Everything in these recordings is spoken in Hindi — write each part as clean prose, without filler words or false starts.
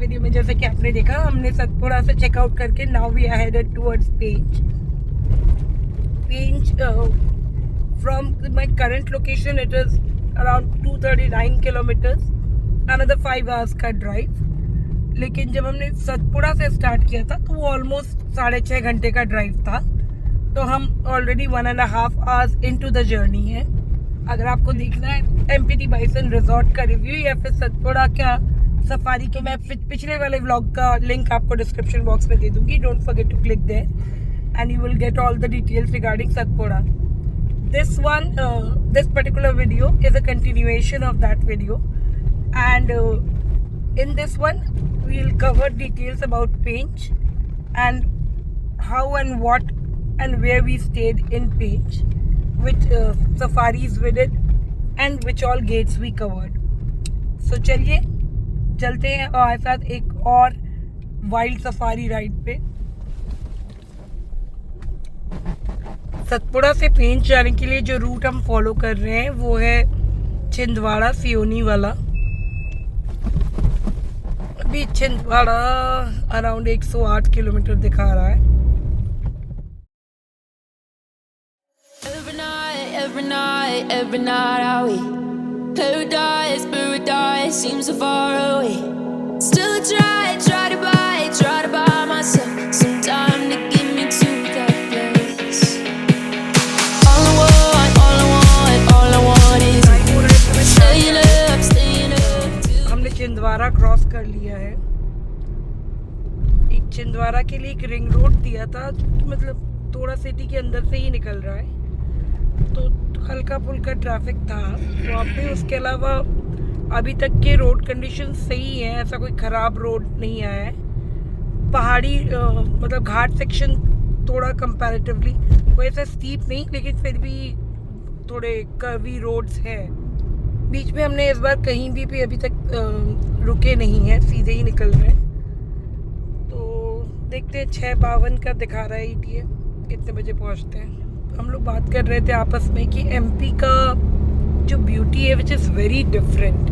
वीडियो में जैसे कि आपने देखा, हमने सतपुड़ा से चेकआउट करके now we are headed towards Pench. From my current location it is around 239 kilometers, another 5 hours का ड्राइव। लेकिन जब हमने सतपुड़ा से स्टार्ट किया था तो वो ऑलमोस्ट 6.5 घंटे का ड्राइव था, तो हम already 1.5 hours into the journey है। अगर आपको देखना है एमपीटी बाइसन रिजॉर्ट का रिव्यू या फिर सतपुड़ा का सफारी के, मैं पिछले वाले व्लॉग का लिंक आपको डिस्क्रिप्शन बॉक्स में दे दूंगी। Don't forget to click there and you will get all the details regarding Satpura. This particular video is a continuation of that video, and in this one we'll cover details about Pench and how and what and where we stayed in Pench, which safaris we did and which all gates we covered. So चलिए चलते हैं हमारे साथ एक और वाइल्ड सफारी राइड पे। सतपुड़ा से पेंच जाने के लिए जो रूट हम फॉलो कर रहे हैं वो है छिंदवाड़ा सियोनी वाला। अभी छिंदवाड़ा अराउंड 108 किलोमीटर दिखा रहा है। Every night are we paradise seems so far away. Still I try to buy myself some time to get me to that place. All I want is staying up till हमने छिंदवाड़ा क्रॉस कर लिया है। एक छिंदवाड़ा के लिए एक रिंग रोड दिया था, मतलब थोड़ा सिटी के अंदर से ही निकल रहा है, तो हल्का फुल्का ट्रैफिक था वहाँ पे। उसके अलावा अभी तक के रोड कंडीशन सही है, ऐसा कोई ख़राब रोड नहीं आया है। पहाड़ी मतलब घाट सेक्शन थोड़ा कंपैरेटिवली वैसे स्टीप नहीं, लेकिन फिर भी थोड़े कर्वी रोड्स हैं। बीच में हमने इस बार कहीं भी अभी तक रुके नहीं हैं, सीधे ही निकल रहे हैं। तो देखते हैं 6:52 का दिखा रहा है ETA, कितने बजे पहुँचते हैं। हम लोग बात कर रहे थे आपस में कि एमपी का जो ब्यूटी है विच इज़ वेरी डिफरेंट।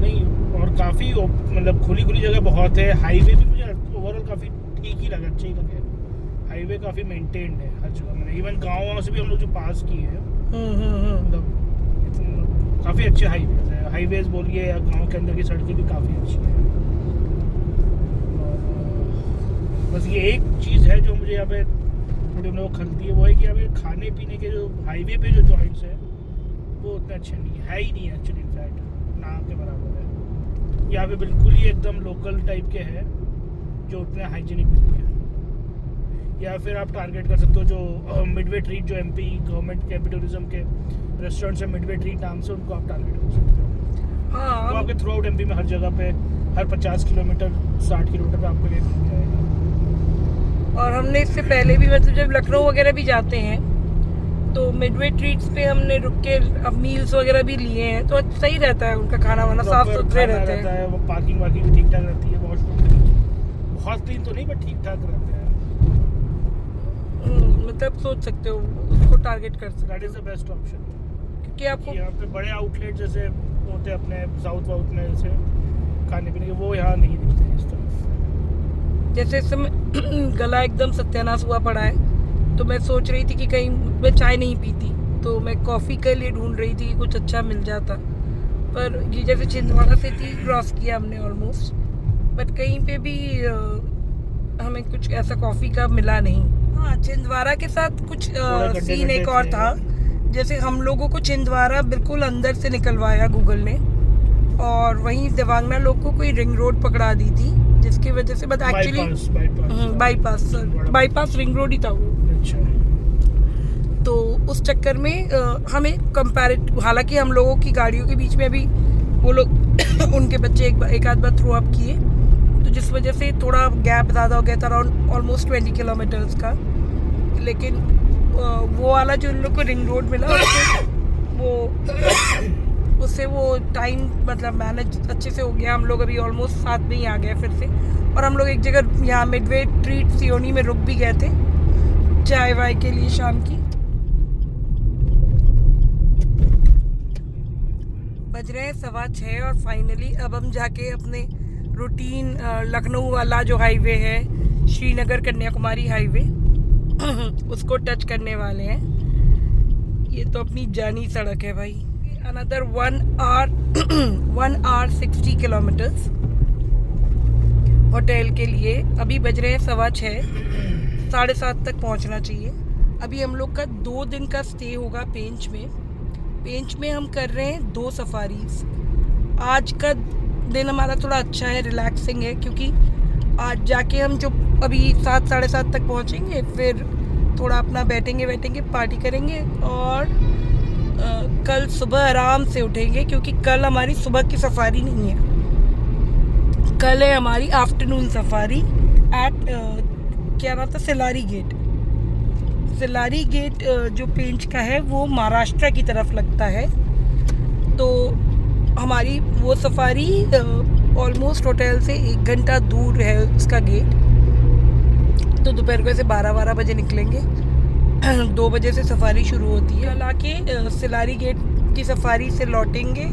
नहीं, और काफ़ी मतलब खुली जगह बहुत है। हाईवे भी मुझे ओवरऑल काफ़ी ठीक ही लगा, अच्छा ही लगे। हाईवे काफ़ी मेंटेन्ड है हर जगह में। इवन गाँव से भी हम लोग जो पास किए हैं मतलब काफ़ी अच्छे हाईवेज हैं। हाईवेज बोलिए या गाँव के अंदर की सड़कें भी काफ़ी अच्छी हैं। बस ये एक चीज़ है जो मुझे यहाँ पे थोड़ी वो खलती है, वो है कि यहाँ पे खाने पीने के जो हाईवे पे जो जॉइंट्स हैं वो उतने अच्छे नहीं है ही नहीं है एक्चुअली। इनफैक्ट ना के बराबर है। यहाँ पे बिल्कुल ही एकदम लोकल टाइप के हैं जो उतने हाइजीनिक नहीं है। या फिर आप टारगेट कर सकते हो जो मिडवे ट्रीट, जो एमपी गवर्नमेंट के टूरिज्म के रेस्टोरेंट्स है मिडवे ट्रीट नाम से, उनको आप टारगेट कर सकते हो। हाँ, तो आपके थ्रू आउट एमपी में हर जगह पे हर 50 किलोमीटर 60 किलोमीटर पे आपको ये मिल जाएगा। और हमने इससे पहले भी मतलब जब लखनऊ वगैरह भी जाते हैं तो मिडवे ट्रीट्स पे हमने रुक के अब मील्स वगैरह भी लिए हैं, तो सही रहता है उनका खाना वाना, साफ सुथरे रहते हैं। वो पार्किंग वार्किंग भी ठीक ठाक रहती है, वॉशरूम बहुत क्लीन तो नहीं बट ठीक ठाक रहते हैं। मतलब सोच सकते हो उसको टारगेट कर सकते, that is the best option. क्योंकि आपको यहाँ पे बड़े आउटलेट जैसे होते हैं अपने साउथ वाउथ में जैसे खाने पीने के, वो यहाँ नहीं दिखते इस तरह। जैसे इस समय गला एकदम सत्यानाश हुआ पड़ा है, तो मैं सोच रही थी कि कहीं मैं चाय नहीं पीती तो मैं कॉफ़ी के लिए ढूंढ रही थी कि कुछ अच्छा मिल जाता, पर ये जैसे छिंदवाड़ा सिटी क्रॉस किया हमने ऑलमोस्ट, बट कहीं पे भी हमें कुछ ऐसा कॉफ़ी का मिला नहीं। हाँ, छिंदवाड़ा के साथ कुछ सीन एक और था, जैसे हम लोगों को छिंदवाड़ा बिल्कुल अंदर से निकलवाया गूगल ने, और वहीं देवांगना लोग को कोई रिंग रोड पकड़ा दी थी, जिसकी वजह से but actually bypass ring road ही था वो। अच्छा। तो उस चक्कर में हमें कंपैरेटिव, हालांकि हम लोगों की गाड़ियों के बीच में अभी वो लोग उनके बच्चे एक आध बार थ्रो अप किए, तो जिस वजह से थोड़ा गैप ज़्यादा हो गया था, अराउंड ऑलमोस्ट 20 किलोमीटर्स का। लेकिन वो वाला जो उन लोग को रिंग रोड मिला उससे वो टाइम मतलब मैनेज अच्छे से हो गया। हम लोग अभी ऑलमोस्ट साथ में ही आ गए फिर से, और हम लोग एक जगह यहाँ मिडवे ट्रीट सियोनी में रुक भी गए थे चाय वाय के लिए शाम की। बज रहे हैं 6:15 और फाइनली अब हम जाके अपने रूटीन लखनऊ वाला जो हाईवे है, श्रीनगर कन्याकुमारी हाईवे, उसको टच करने वाले हैं। ये तो अपनी जानी सड़क है भाई। अनदर 1 hour 60 किलोमीटर्स होटल के लिए। अभी बज रहे हैं 6:15, 7:30 तक पहुंचना चाहिए। अभी हम लोग का 2 दिन का स्टे होगा पेंच में। पेंच में हम कर रहे हैं 2 सफारीज। आज का दिन हमारा थोड़ा अच्छा है, रिलैक्सिंग है, क्योंकि आज जाके हम जो अभी 7 साढ़े 7 तक पहुंचेंगे, फिर थोड़ा अपना बैठेंगे पार्टी करेंगे और कल सुबह आराम से उठेंगे, क्योंकि कल हमारी सुबह की सफारी नहीं है। कल है हमारी आफ्टरनून सफारी एट क्या नाम था, सिलारी गेट। सिलारी गेट जो पेंच का है वो महाराष्ट्र की तरफ लगता है। तो हमारी वो सफारी ऑलमोस्ट होटल से 1 घंटा दूर है उसका गेट। तो दोपहर को ऐसे 12 बजे निकलेंगे। 2 बजे से सफारी शुरू होती है। कल आके सिलारी गेट की सफारी से लौटेंगे।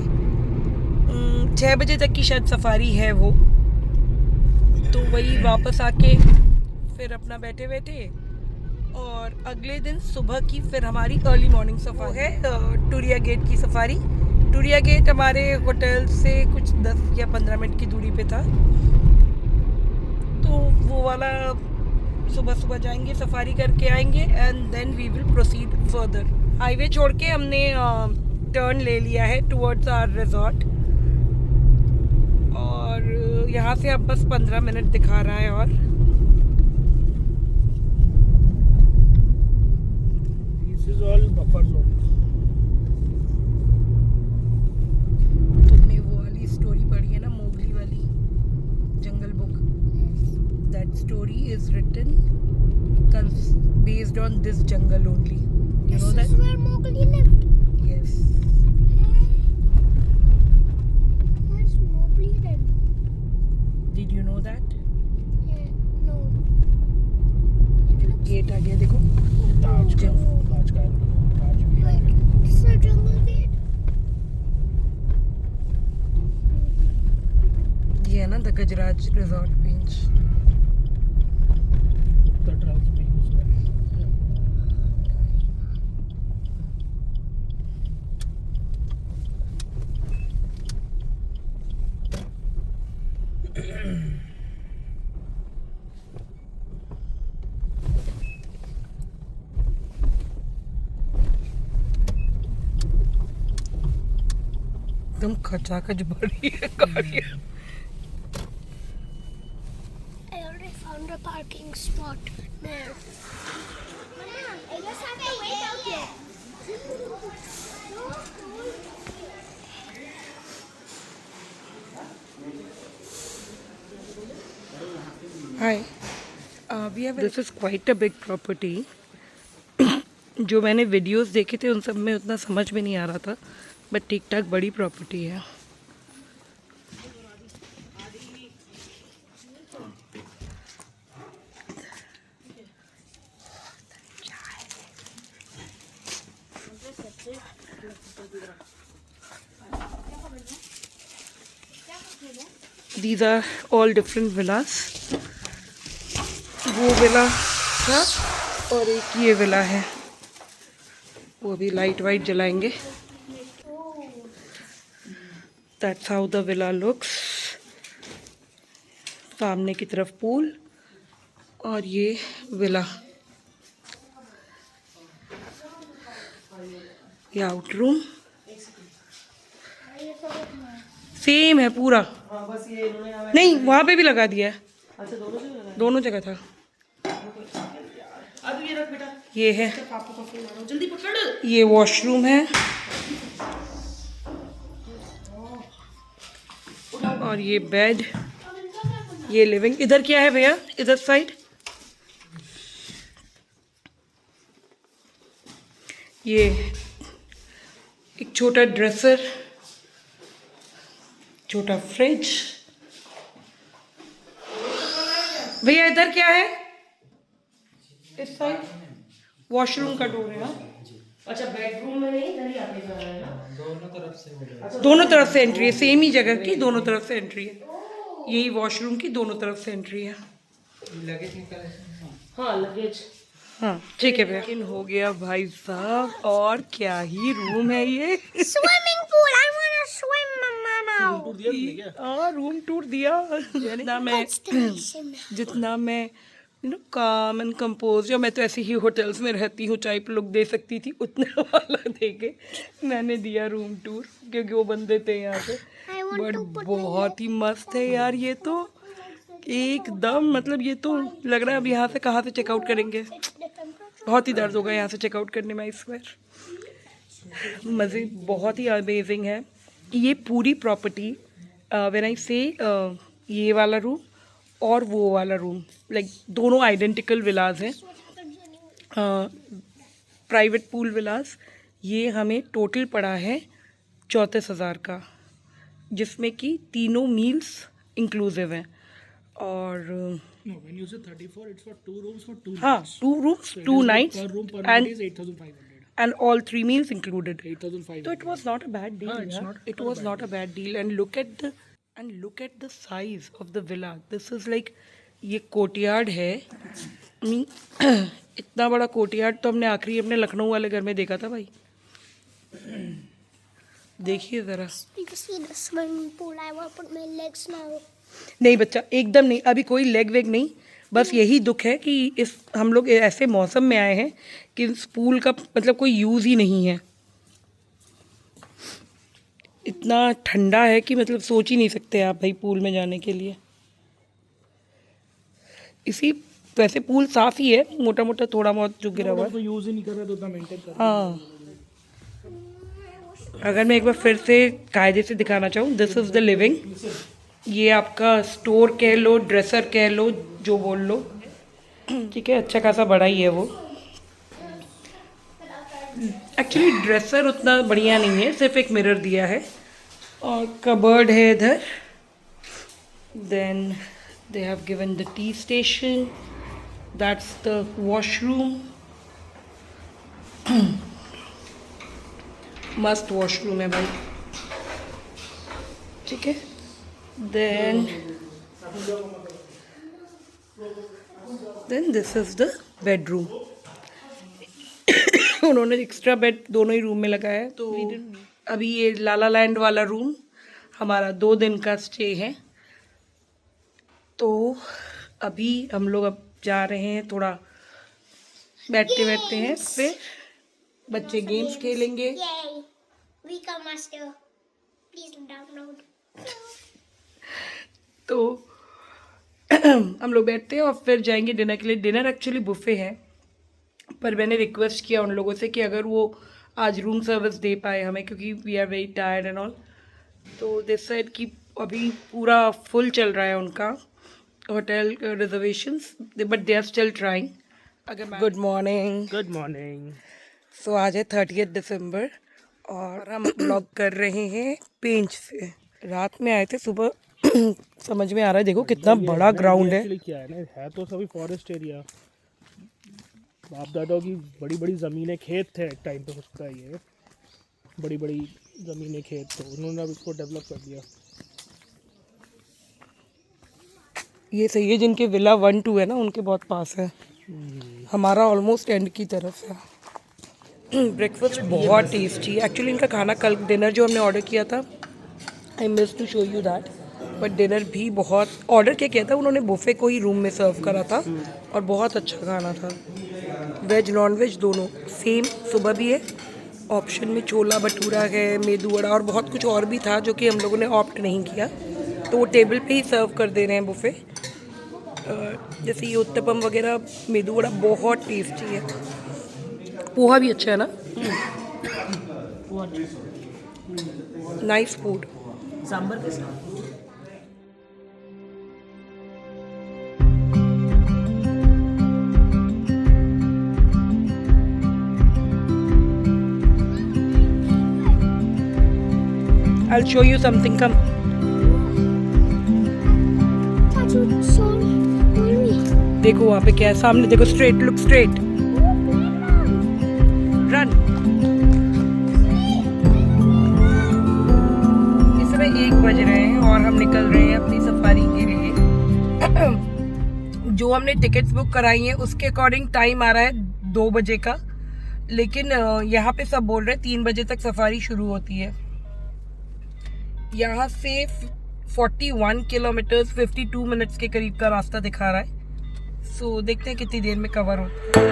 6 बजे तक की शायद सफारी है वो। तो वही वापस आके फिर अपना बैठे और अगले दिन सुबह की फिर हमारी अर्ली मॉर्निंग सफारी है टूरिया गेट की सफारी। टूरिया गेट हमारे होटल से कुछ 10 या 15 मिनट की दूरी पे था। तो वो वाला सुबह जाएंगे, सफारी करके आएंगे and then we will proceed further. Highway छोड़ के हमने टर्न ले लिया है टुवर्ड्स आवर रिजॉर्ट और यहाँ से अब बस 15 मिनट दिखा रहा है। और this is all buffer zone. तुमने वो वाली स्टोरी पढ़ी है ना, मोगली वाली Jungle Book? That story is written based on this jungle only. You know that? This is where Mowgli lived. Yes. Where's Mowgli then? Did you know that? Yeah, no. It looks gate आ गया देखो। ताज का ताज भी है। like this is a jungle gate. ये है ना द गजराज रिजॉर्ट पेंच। उत्तर ट्राउज में यूज है। एकदम खचाखच भरी है गाड़ियाँ। I already found a parking spot there. Mama, I just have to wait out there. Hi. This is quite a big property. जो मैंने वीडियोस देखे थे उन सब में उतना समझ में नहीं आ रहा था, बट ठीक ठाक बड़ी प्रॉपर्टी है। These are all different villas. वो विला था और एक ये विला है, वो भी लाइट वाइट जलाएंगे। That's how the villa looks. सामने की तरफ पूल और ये विला, ये आउट रूम सेम है पूरा। नहीं, वहाँ पे भी लगा दिया है। अच्छा, दोनों जगह था। ये है, जल्दी पकड़। ये वॉशरूम है और ये बेड, ये लिविंग। इधर क्या है भैया, इधर साइड? ये एक छोटा ड्रेसर, छोटा फ्रिज। भैया इधर क्या है? इस साइड वॉशरूम का डोर है ना? अच्छा, बेडरूम में नहीं, इधर ही आके जाना है ना? दोनों तरफ से एंट्री है, सेम ही जगह की दोनों तरफ से एंट्री है। यही वॉशरूम की दोनों तरफ से एंट्री है। लगेज निकाले। हाँ लगेज। हाँ ठीक है भैया। लेकिन हो गया भाई साहब, और क्या ही रूम है ये। Swimming pool. I want to swim, Mama now. Tour दिया तुमने क्या? हाँ रूम टूर दिया। जितना मैं काम एंड कंपोज, या मैं तो ऐसे ही होटल्स में रहती हूँ, टाइप लुक दे सकती थी, उतना वाला देके मैंने दिया रूम टूर, क्योंकि वो बंदे थे यहाँ पे। बट बहुत ही मस्त है यार ये तो, एकदम मतलब ये तो लग रहा है अब यहाँ से कहाँ से चेकआउट करेंगे। बहुत ही दर्द होगा यहाँ से चेकआउट करने में, आई स्वेयर। मज़े बहुत ही अमेजिंग है ये पूरी प्रॉपर्टी। व्हेन आई से ये वाला रूम और वो वाला रूम, लाइक दोनों आइडेंटिकल विलाज हैं, प्राइवेट पूल विलाज। ये हमें टोटल पड़ा है 34,000 का, जिसमें कि तीनों मील्स इंक्लूसिव हैं। और No, when you say 34, it's for 2 rooms for 2 हाँ, nights. 2 rooms, So it 2 is like nights, per room per and night is 8,500. and all 3 meals included. 8,500. So it was not a bad deal. It's yeah. not- It was not a bad deal. And look at the size of the villa. This is like, ये कोर्टयार्ड है। इतना बड़ा कोर्टयार्ड तो हमने आखिरी अपने लखनऊ वाले घर में देखा था भाई। देखिए ज़रा। You can see the swimming pool. I want to put my legs now. नहीं बच्चा, एकदम नहीं, अभी कोई लेग वेग नहीं। बस यही दुख है कि इस हम लोग ऐसे मौसम में आए हैं कि इस पूल का मतलब कोई यूज़ ही नहीं है। इतना ठंडा है कि मतलब सोच ही नहीं सकते आप भाई पूल में जाने के लिए। इसी वैसे पूल साफ़ ही है, मोटा मोटा थोड़ा बहुत जो गिरा हुआ है। तो यूज ही नहीं कर रहा तो उतना मेंटेन कर। हाँ, अगर मैं एक बार फिर से कायदे से दिखाना चाहूँ, दिस इज़ द लिविंग। ये आपका स्टोर कह लो, ड्रेसर कह लो, जो बोल लो, ठीक है। अच्छा खासा बड़ा ही है वो। एक्चुअली ड्रेसर उतना बढ़िया नहीं है, सिर्फ एक मिरर दिया है और कबर्ड है इधर। Then they have given the tea station, that's the washroom. मस्त वॉशरूम है भाई, ठीक है। then this is the bedroom. उन्होंने एक्स्ट्रा बेड दोनों ही रूम में लगाया है। तो अभी ये लाला लैंड वाला रूम हमारा 2 दिन का स्टे है। तो अभी हम लोग अब जा रहे हैं, थोड़ा बैठते बैठते हैं, फिर बच्चे गेम्स खेलेंगे। Yay! Vika Master. Please download. तो हम लोग बैठते हैं और फिर जाएंगे डिनर के लिए। डिनर एक्चुअली बुफे है, पर मैंने रिक्वेस्ट किया उन लोगों से कि अगर वो आज रूम सर्विस दे पाए हमें, क्योंकि we are very tired and all. तो दिस साइड की अभी पूरा फुल चल रहा है उनका hotel reservations, but they are still trying. अगर good morning. Good morning. So आज है 30 दिसंबर और हम ब्लॉग कर रहे हैं पेंच से। रात में आए थे, सुबह समझ में आ रहा है, देखो कितना बड़ा ग्राउंड है। क्या है ना, है तो सभी फॉरेस्ट एरिया, बाप दादाओं की बड़ी बड़ी ज़मीनें, खेत थे एक टाइम पे उसका, ये बड़ी बड़ी ज़मीनें खेत, तो उन्होंने अब इसको डेवलप कर दिया। ये सही है, जिनके विला 1-2 है ना, उनके बहुत पास है। हमारा ऑलमोस्ट एंड की तरफ है। ब्रेकफास्ट बहुत टेस्टी है एक्चुअली। इनका खाना, कल डिनर जो हमने ऑर्डर किया था, I miss to show you that, but dinner भी बहुत, ऑर्डर क्या किया था उन्होंने, बुफे को ही रूम में सर्व करा था और बहुत अच्छा खाना था। वेज नॉन वेज दोनों सेम। सुबह भी है ऑप्शन में, छोला भटूरा है, मेदू वड़ा और बहुत कुछ और भी था, जो कि हम लोगों ने ऑप्ट नहीं किया। तो वो टेबल पे ही सर्व कर दे रहे हैं बुफे। जैसे ये उत्तपम वगैरह, मेदू वड़ा बहुत टेस्टी है। पोहा भी अच्छा है ना, नाइस फूड। सांबर के साथ I'll show you something. Come. देखो वहाँ पे क्या है सामने, देखो स्ट्रेट, लुक स्ट्रेट, रन। इस समय 1 बज रहे हैं और हम निकल रहे हैं अपनी सफर सफारी के लिए। जो हमने टिकट्स बुक कराई हैं उसके अकॉर्डिंग टाइम आ रहा है 2 बजे का, लेकिन यहाँ पे सब बोल रहे हैं 3 बजे तक सफारी शुरू होती है। यहाँ से 41 किलोमीटर्स 52 मिनट्स के करीब का रास्ता दिखा रहा है। सो देखते हैं कितनी देर में कवर होता है।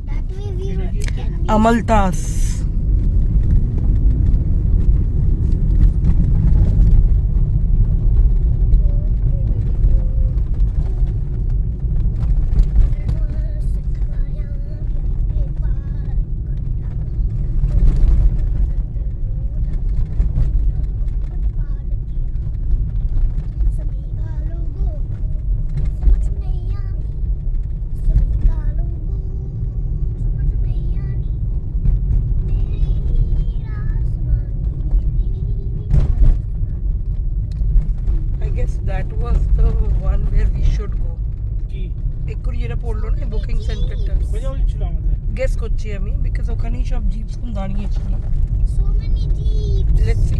That way we can Amaltas that was the one where we should go. কি একটু যেটা পড়লো না বুকিং সেন্টারটা বোঝা হচ্ছিল আমাদের গেস করছি আমি, বিকজ ওখানেই সব জিপস কোন দাঁড়িয়েছিল। so many jeeps. Let's see.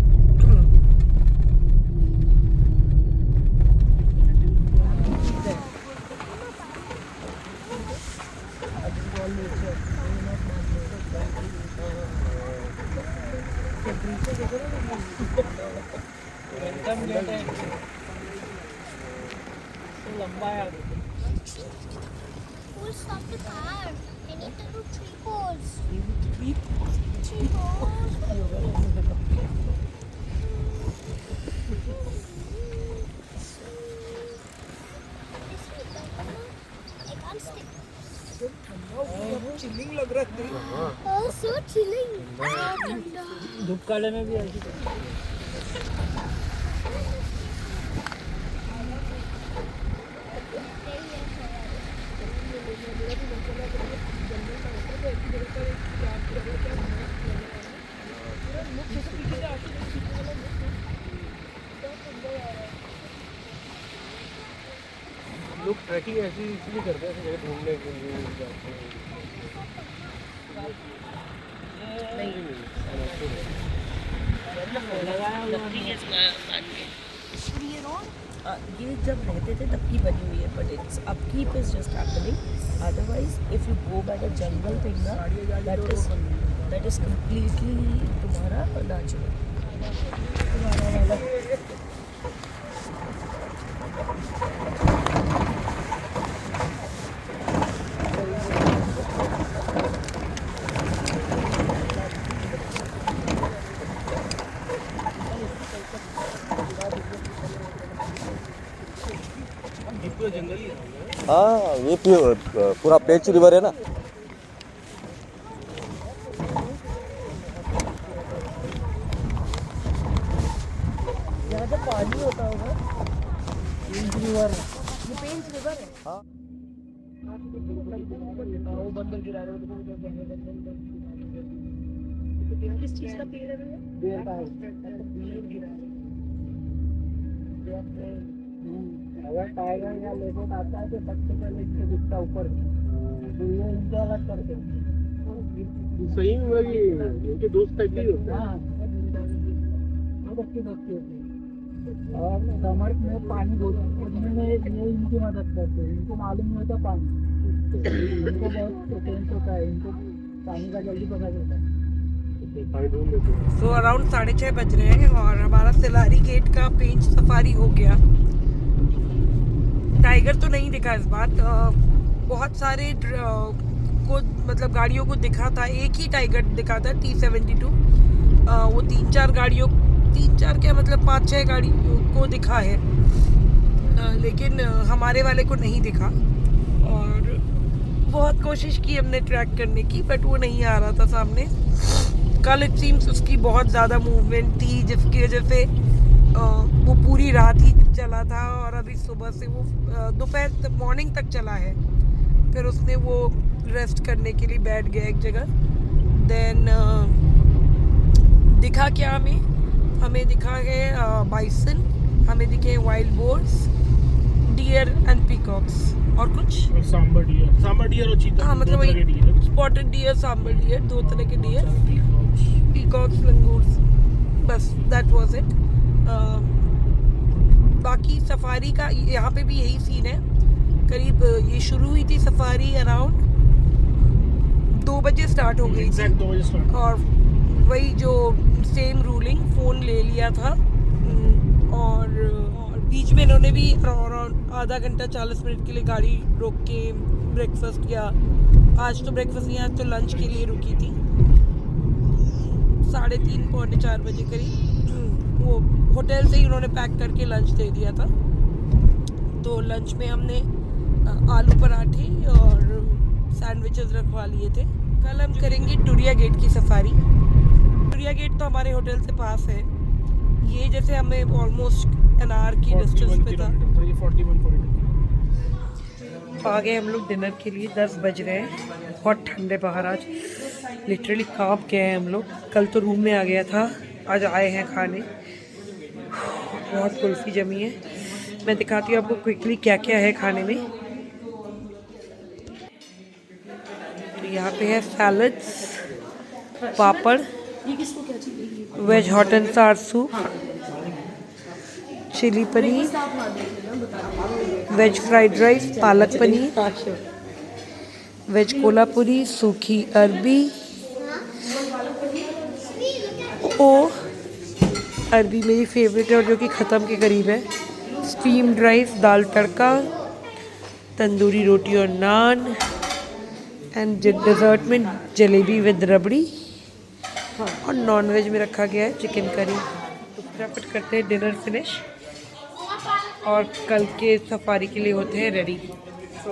We'll stop the car. I need to do 3 poles. 3 I can't stick. Chilling लग रहा है। Oh, so chilling. ठंडा। धूप काले में भी ऐसी लोग ट्रैकिंग ऐसी इसलिए करते हैं ऐसी जगह घूमने के लिए जाते हैं। ये जब रहते थे तब की बनी हुई है, but it's upkeep is just happening. Otherwise if you go by the jungle thing ना, दैट इज कंप्लीटली तुम्हारा नेचुरल तुम्हारा वाला। हाँ ये पूरा पेच रिवर है ना। यहाँ जब पानी होता होगा पेंच रिवर है, ये पेंच रिवर है। हाँ वो बंदर गिरा रहे हो किस चीज का पेड़ है भैया? बेर का है। पेड़ गिरा है। अगर टाइगर या लेपर्ड आता है तो सबसे पहले इसके दिखता ऊपर, तो ये इनको अलग करते हैं। सही में वही इनके दोस्त टाइप ही होते हैं। हाँ, बहुत अच्छी दोस्ती होती है। और समर में पानी खोजने में ये इनकी मदद करते हैं। इनको मालूम नहीं होता पानी, इनको बहुत टेंस होता है, इनको पानी का जल्दी पता चलता है। सो अराउंड 6:30 बज रहे हैं और हमारा सिलारी गेट का पेंच सफारी हो गया। टाइगर तो नहीं दिखा इस बार, बहुत सारे को मतलब गाड़ियों को दिखा था। एक ही टाइगर दिखा था T72। वो 3-4 गाड़ियों, 3-4 क्या मतलब 5-6 गाड़ियों को दिखा है, लेकिन हमारे वाले को नहीं दिखा। और बहुत कोशिश की हमने ट्रैक करने की, बट वो नहीं आ रहा था सामने। कल इट सीम्स उसकी बहुत ज़्यादा मूवमेंट थी, जिसकी वजह से वो पूरी रात ही चला था, और अभी सुबह से वो दोपहर तक, मॉर्निंग तक चला है। फिर उसने वो रेस्ट करने के लिए बैठ गया एक जगह। देन दिखा क्या हमें दिखा है बाइसन, हमें दिखे wild boars, deer and peacocks, और कुछ और सांबर डियर और चीता। हाँ, मतलब वही स्पॉटेड डियर, सांबर डियर, 2 तरह के डियर, पीकॉक्स, लंगूर्स, बस दैट वाज इट। बाकी सफारी का यहाँ पे भी यही सीन है। करीब ये शुरू हुई थी सफारी अराउंड 2 बजे स्टार्ट हो गई थी, एग्जैक्ट 2 बजे स्टार्ट। और वही जो सेम रूलिंग, फ़ोन ले लिया था, और बीच में इन्होंने भी अराउंड आधा घंटा 40 मिनट के लिए गाड़ी रोक के ब्रेकफास्ट किया। आज तो ब्रेकफास्ट नहीं, आज तो लंच के लिए रुकी थी 3:30 पौने 4 बजे करीब। वो होटल से ही उन्होंने पैक करके लंच दे दिया था। तो लंच में हमने आलू पराठे और सैंडविचेस रखवा लिए थे। कल हम करेंगे टूरिया गेट की सफारी। टूरिया गेट तो हमारे होटल से पास है, ये जैसे हमें ऑलमोस्ट एन आवर की डिस्टेंस पे था। 41 आ गए हम लोग डिनर के लिए, 10 बज रहे हैं, बहुत ठंडे बाहर, आज लिटरली कांप गए हैं हम लोग। कल तो रूम में आ गया था, आज आए हैं खाने। बहुत कुल्फ़ी जमी है, मैं दिखाती हूँ आपको क्विकली क्या क्या है खाने में। तो यहाँ पे है salads, papad, veg hot and sour soup, chilli paneer, veg fried rice, palak paneer, veg Kolhapuri, सूखी अरबी, अरबी मेरी फेवरेट है और जो कि ख़त्म के करीब है, स्टीम्ड राइस, दाल तड़का, तंदूरी रोटी और नान, एंड डिज़र्ट में जलेबी विद रबड़ी, और नॉन वेज में रखा गया है चिकन करी। तो फटाफट करते हैं डिनर फिनिश, और कल के सफारी के लिए होते हैं रेडी। तो